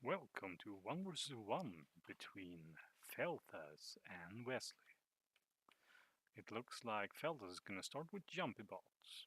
Welcome to 1 vs 1 between Fealthas and Wesley. It looks like Fealthas is gonna start with jumpbots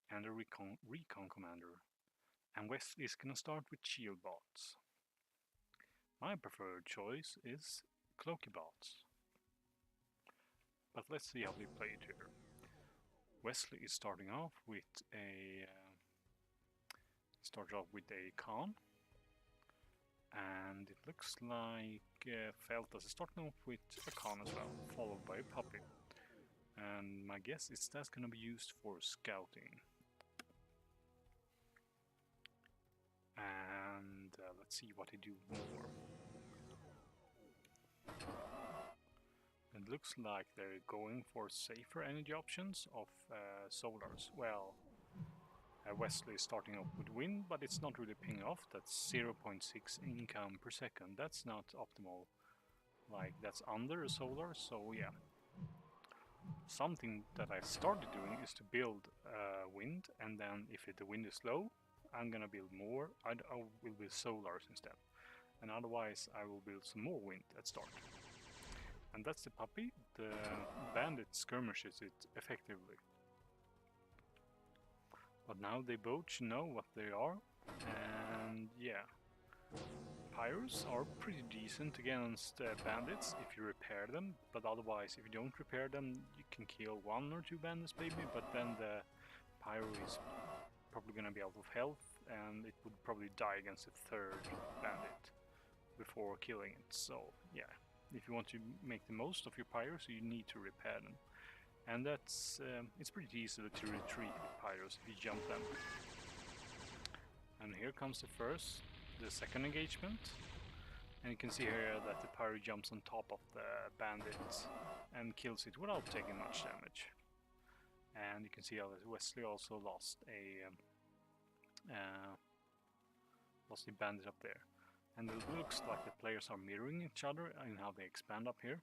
and a recon commander, and Wesley is gonna start with shieldbots. My preferred choice is cloakybots, but let's see how they play it here. Wesley is starting off with a con, and it looks like Fealthas is starting off with a con as well, followed by a puppy. And my guess is that's gonna be used for scouting. And let's see what they do more. It looks like they're going for safer energy options of solars. Well, Wesley is starting off with wind, but it's not really paying off. That's 0.6 income per second. That's not optimal. Like, that's under a solar, so yeah. Something that I started doing is to build wind, and then if the wind is low, I'm gonna build more. I will build solars instead, and otherwise I will build some more wind at start. And that's the puppy. The bandit skirmishes it effectively. But now they both know what they are, and yeah. Pyros are pretty decent against bandits if you repair them, but otherwise if you don't repair them you can kill 1 or 2 bandits maybe, but then the pyro is probably gonna be out of health and it would probably die against a 3rd bandit before killing it. So yeah, if you want to make the most of your pyros you need to repair them. And that's it's pretty easy to retreat with pyros if you jump them. And here comes the second engagement, and you can see here that the pyro jumps on top of the bandit and kills it without taking much damage. And you can see how Wesley also lost a bandit up there. And it looks like the players are mirroring each other in how they expand up here.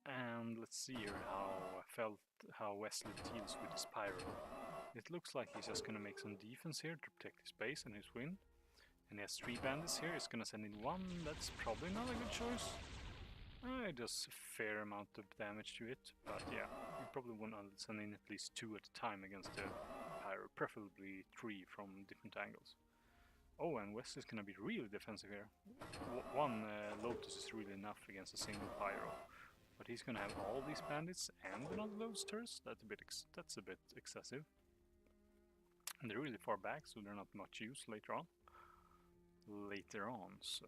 And let's see here how Wesley deals with his pyro. It looks like he's just gonna make some defense here to protect his base and his win. And he has 3 bandits here, he's gonna send in 1, that's probably not a good choice. It does a fair amount of damage to it, but yeah, you probably want to send in at least 2 at a time against the pyro, preferably 3 from different angles. Oh, and Wesley's gonna be really defensive here. One Lotus is really enough against a single pyro. But he's gonna have all these bandits and another Lotus turret. That's a bit excessive. And they're really far back, so they're not much use later on. So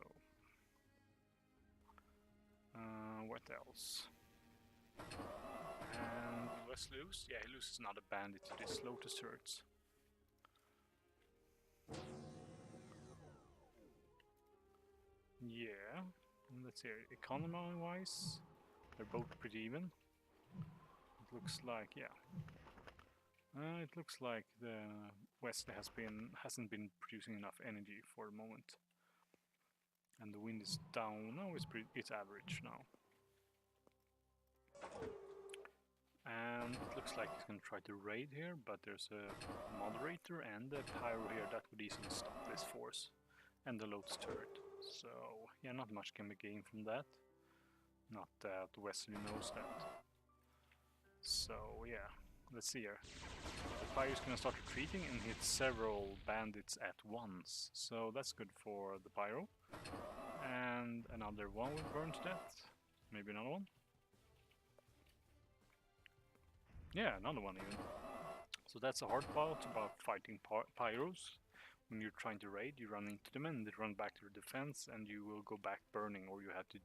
what else? And Wesley lose? Yeah, he loses another bandit to these Lotus turrets. Yeah, let's see. Economy-wise, they're both pretty even. It looks like, yeah. It looks like the Wesley hasn't been producing enough energy for the moment, and the wind is down. No, it's average now. And it looks like he's gonna try to raid here, but there's a moderator and a pyro here that would easily stop this force, and the Lotus turret. So yeah, not much can be gained from that. Not that Wesley knows that. So yeah, let's see here. The pyro is gonna start retreating and hit several bandits at once, so that's good for the pyro. And another one will burn to death. Maybe another one. Yeah, another one even. So that's a hard part about fighting pyros. When you're trying to raid, you run into them and they run back to your defense, and you will go back burning, or you have to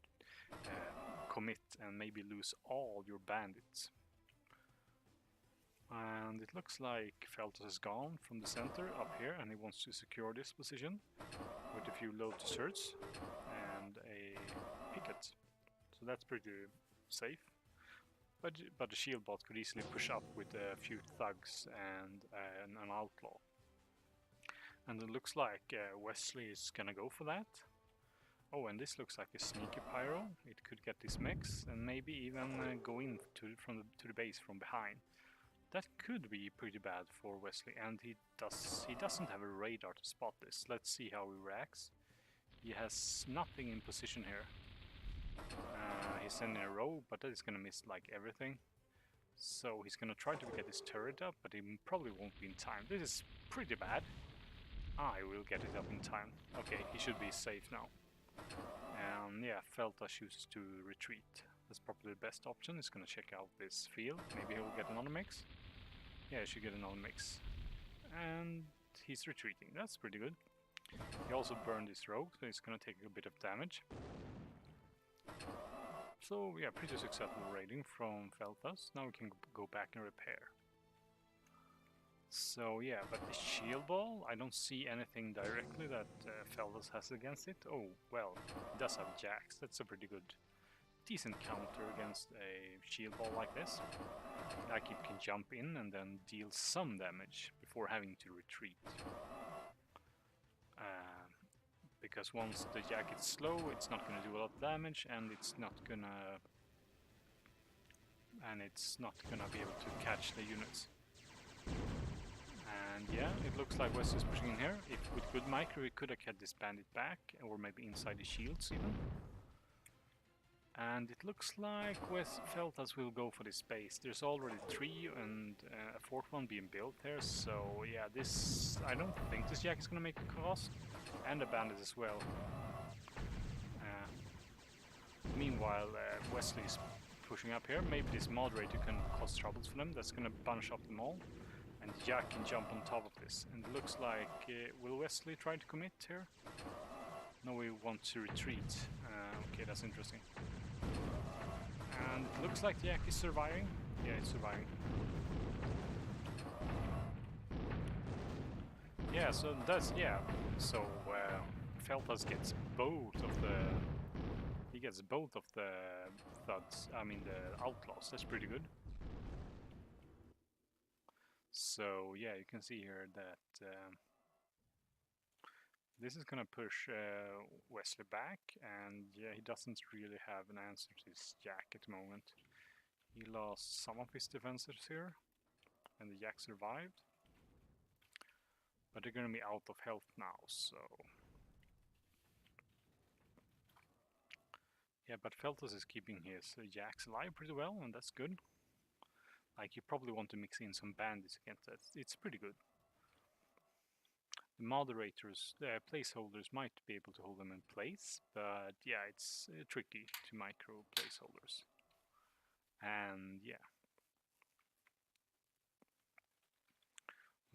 commit and maybe lose all your bandits. And it looks like Fealthas is gone from the center up here, and he wants to secure this position with a few Lotus turrets and a picket. So that's pretty safe. But the shieldbot could easily push up with a few thugs and an outlaw. And it looks like Wesley is gonna go for that. Oh, and this looks like a sneaky pyro. It could get these mechs and maybe even go in to the base from behind. That could be pretty bad for Wesley, and he doesn't have a radar to spot this. Let's see how he reacts. He has nothing in position here. He's sending a row, but that is gonna miss like everything. So he's gonna try to get his turret up, but he probably won't be in time. This is pretty bad. I will get it up in time. Okay, he should be safe now. And yeah, Fealthas chooses to retreat. That's probably the best option. He's gonna check out this field. Maybe he'll get another mix. Yeah, he should get another mix. And he's retreating. That's pretty good. He also burned his rogue, so he's gonna take a bit of damage. So yeah, pretty successful raiding from Fealthas. Now we can go back and repair. So yeah, but the shield ball, I don't see anything directly that Fealthas has against it. Oh, well, it does have jacks. That's a pretty good, decent counter against a shield ball like this. Like it can jump in and then deal some damage before having to retreat. Because once the jack is slow, it's not gonna do a lot of damage, and it's not gonna be able to catch the units. And yeah, it looks like West is pushing in here. If with good micro, we could have kept this bandit back, or maybe inside the shields even. And it looks like Fealthas will go for this space. There's already 3 and a 4th one being built here, so yeah, this... I don't think this jack is gonna make a cost. And a bandit as well. Meanwhile, Wesley is pushing up here. Maybe this moderator can cause troubles for them. That's gonna bunch up them all. And Jack can jump on top of this. And it looks like... will Wesley try to commit here? No, we want to retreat. Okay, that's interesting. And it looks like Jack is surviving. Yeah, it's surviving. Yeah, so that's... yeah. So, Fealthas gets both of the... He gets both of the thugs, I mean the outlaws. That's pretty good. So yeah, you can see here that this is gonna push Wesley back, and yeah, he doesn't really have an answer to his jack at the moment. He lost some of his defenses here, and the jack survived. But they're gonna be out of health now, so... Yeah, but Fealthas is keeping his jacks alive pretty well, and that's good. Like, you probably want to mix in some bandits against that. It's pretty good. The moderators, the placeholders might be able to hold them in place, but yeah, it's tricky to micro placeholders. And yeah.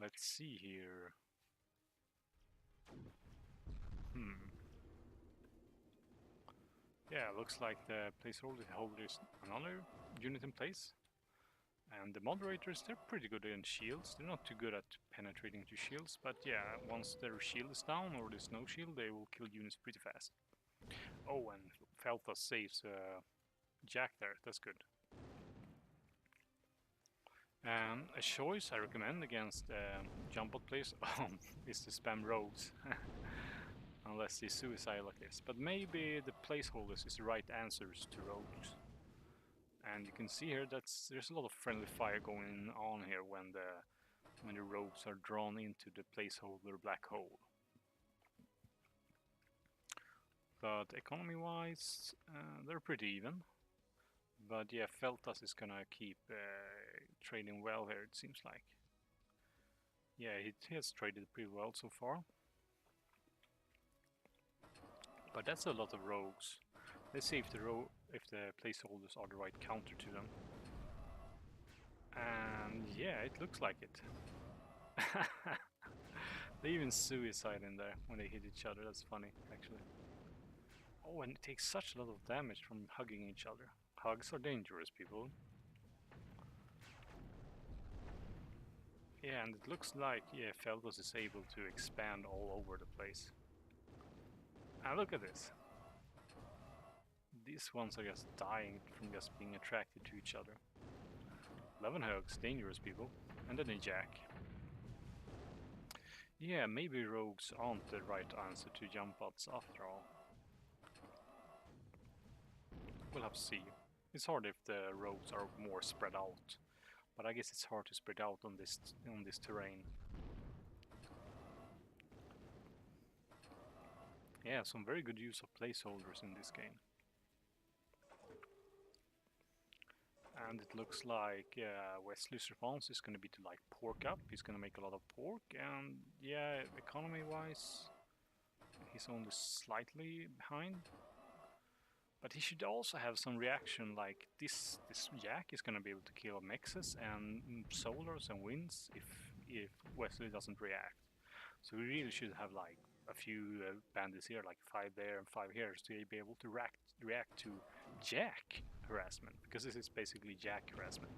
Let's see here. Yeah, looks like the placeholder is another unit in place. And the moderators, they're pretty good in shields. They're not too good at penetrating to shields, but yeah, once their shield is down or there's no shield, they will kill units pretty fast. Oh, and Fealthas saves Jack there, that's good. A choice I recommend against jumpbot players is to spam rogues. Unless they suicide like this. But maybe the placeholders is the right answers to rogues. And you can see here that there's a lot of friendly fire going on here when the rogues are drawn into the placeholder black hole. But economy-wise, they're pretty even. But yeah, Fealthas is gonna keep trading well here, it seems like. Yeah, he has traded pretty well so far. But that's a lot of rogues. Let's see if the placeholders are the right counter to them. And yeah, it looks like it. They even suicide in there when they hit each other. That's funny, actually. Oh, and it takes such a lot of damage from hugging each other. Hugs are dangerous, people. Yeah, and it looks like Fealthas is able to expand all over the place. And look at this. These ones are just dying from just being attracted to each other. 11 hugs, dangerous, people. And then a jack. Yeah, maybe rogues aren't the right answer to jumpbots after all. We'll have to see. It's hard if the rogues are more spread out. But I guess it's hard to spread out on this terrain. Yeah, some very good use of placeholders in this game. And it looks like Wesley's response is going to be to like pork up. He's going to make a lot of pork, and yeah, economy-wise, he's only slightly behind. But he should also have some reaction, like this Jack is going to be able to kill mexes and solars and winds if Wesley doesn't react. So we really should have like a few bandits here, like 5 there and 5 here, to be able to react to Jack harassment, because this is basically Jack harassment.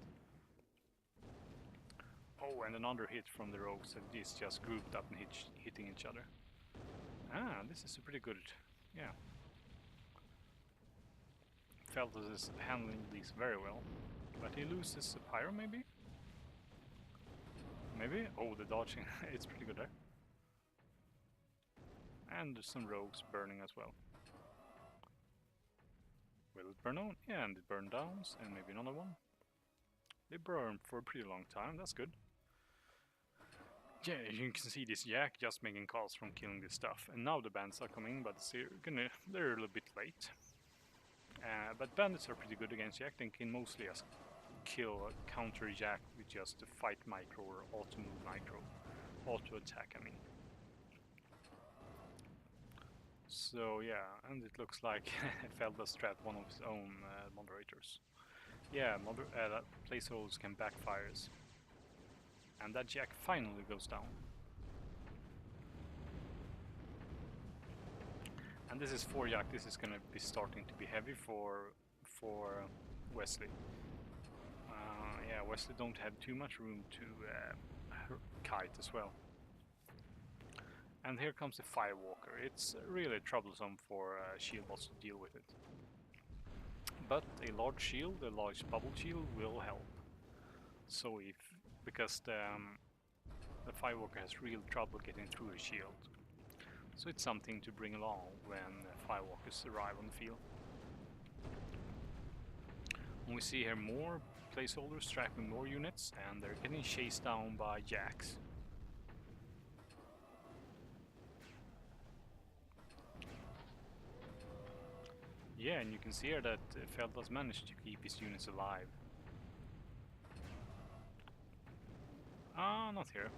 Oh, and another hit from the rogues that is just grouped up and hitting each other. Ah, this is a pretty good, yeah. Fealthas is handling these very well, but he loses a pyro maybe? Maybe? Oh, the dodging, it's pretty good there. And there's some rogues burning as well. Will it burn out? Yeah, and it burned down, and maybe another one. They burn for a pretty long time, that's good. Yeah, you can see this Jack just making calls from killing this stuff, and now the bandits are coming, but they're a little bit late. But bandits are pretty good against Jack. They can mostly just counter Jack with just a fight micro or auto move micro, auto attack I mean. So yeah, and it looks like Fealthas trapped one of his own moderators. Yeah, placeholders can backfire, and that Jack finally goes down. And this is 4 Jack. This is gonna be starting to be heavy for Wesley. Yeah, Wesley don't have too much room to kite as well. And here comes the Firewalker. It's really troublesome for shieldbots to deal with it. But a large shield, a large bubble shield, will help. So because the Firewalker has real trouble getting through a shield. So it's something to bring along when Firewalkers arrive on the field. And we see here more placeholders trapping more units, and they're getting chased down by Jacks. Yeah, and you can see here that Fealthas managed to keep his units alive. Ah, not here.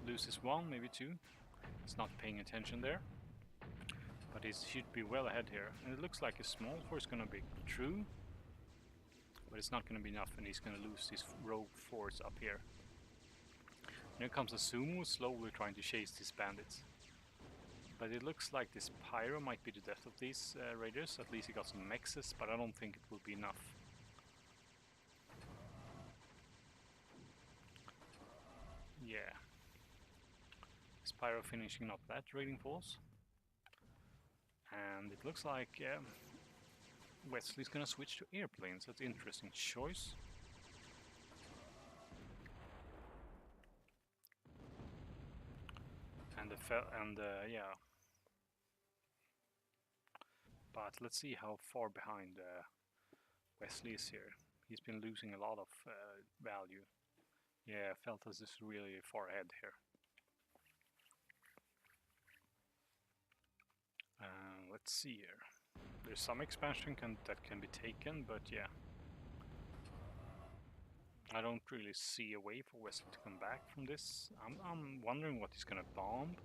Loses 1, maybe 2. He's not paying attention there. But he should be well ahead here. And it looks like a small force is gonna be true. But it's not gonna be enough, and he's gonna lose his rogue force up here. And here comes a Sumo slowly trying to chase these bandits. But it looks like this Pyro might be the death of these raiders. At least he got some mexes, but I don't think it will be enough. Yeah. Is Pyro finishing up that raiding force? And it looks like Wesley's gonna switch to airplanes. That's an interesting choice. And yeah. But let's see how far behind Wesley is here. He's been losing a lot of value. Yeah, Fealthas is really far ahead here. Let's see here. There's some expansion that can be taken, but yeah. I don't really see a way for Wesley to come back from this. I'm wondering what he's gonna bomb.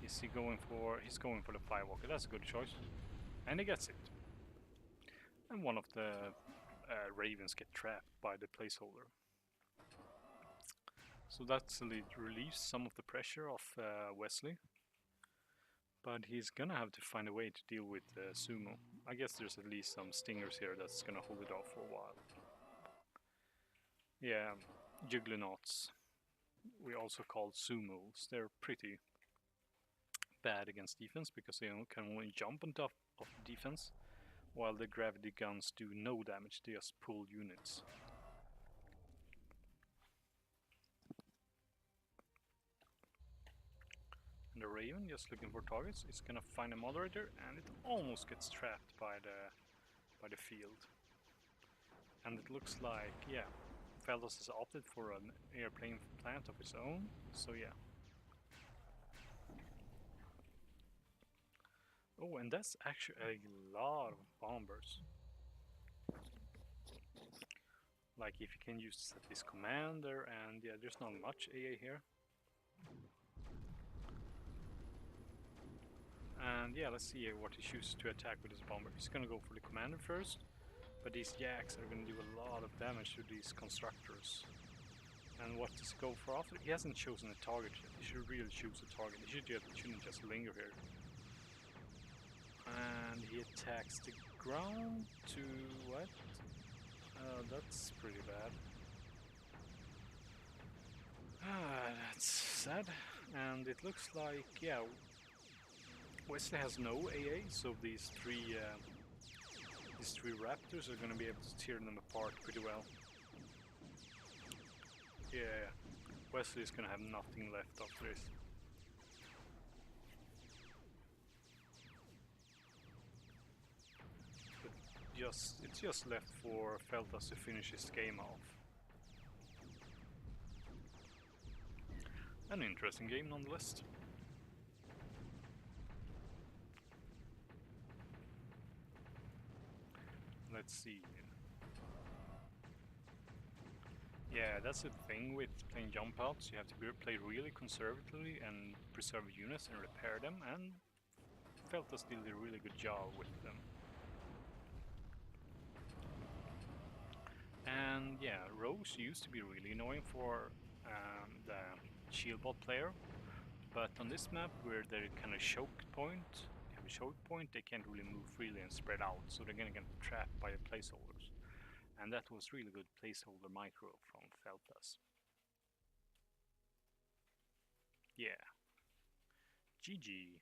Is he going for... He's going for the Firewalker. That's a good choice. And he gets it. And one of the ravens get trapped by the placeholder. So that relieves some of the pressure of Wesley. But he's gonna have to find a way to deal with Sumo. I guess there's at least some stingers here that's gonna hold it off for a while. Yeah, Juggernauts. We also call Sumos. They're pretty bad against defense because they can only jump on top of defense, while the gravity guns do no damage, they just pull units. And the Raven, just looking for targets, is gonna find a moderator, and it almost gets trapped by the by the field. And it looks like, yeah, Fealthas has opted for an airplane plant of his own, so yeah. Oh, and that's actually a lot of bombers. Like if you can use this commander, and yeah, there's not much AA here. And yeah, let's see what he chooses to attack with his bomber. He's gonna go for the commander first, but these jacks are gonna do a lot of damage to these constructors. And what does he go for after? He hasn't chosen a target yet. He should really choose a target. He shouldn't just linger here. And he attacks the ground to what? That's pretty bad. That's sad. And it looks like, yeah, Wesley has no AA, so these three raptors are gonna be able to tear them apart pretty well. Yeah, Wesley is gonna have nothing left after this. But it's just left for Fealthas to finish his game off. An interesting game nonetheless. Let's see. Yeah, that's the thing with playing jumpbots. You have to play really conservatively and preserve units and repair them, and Fealthas did a really good job with them. And yeah, rogues used to be really annoying for the shieldbot player, but on this map where they're kind of choke point, you have a choke point, they can't really move freely and spread out, so they're gonna get trapped by the placeholders. And that was really good placeholder micro from Fealthas. Yeah. GG.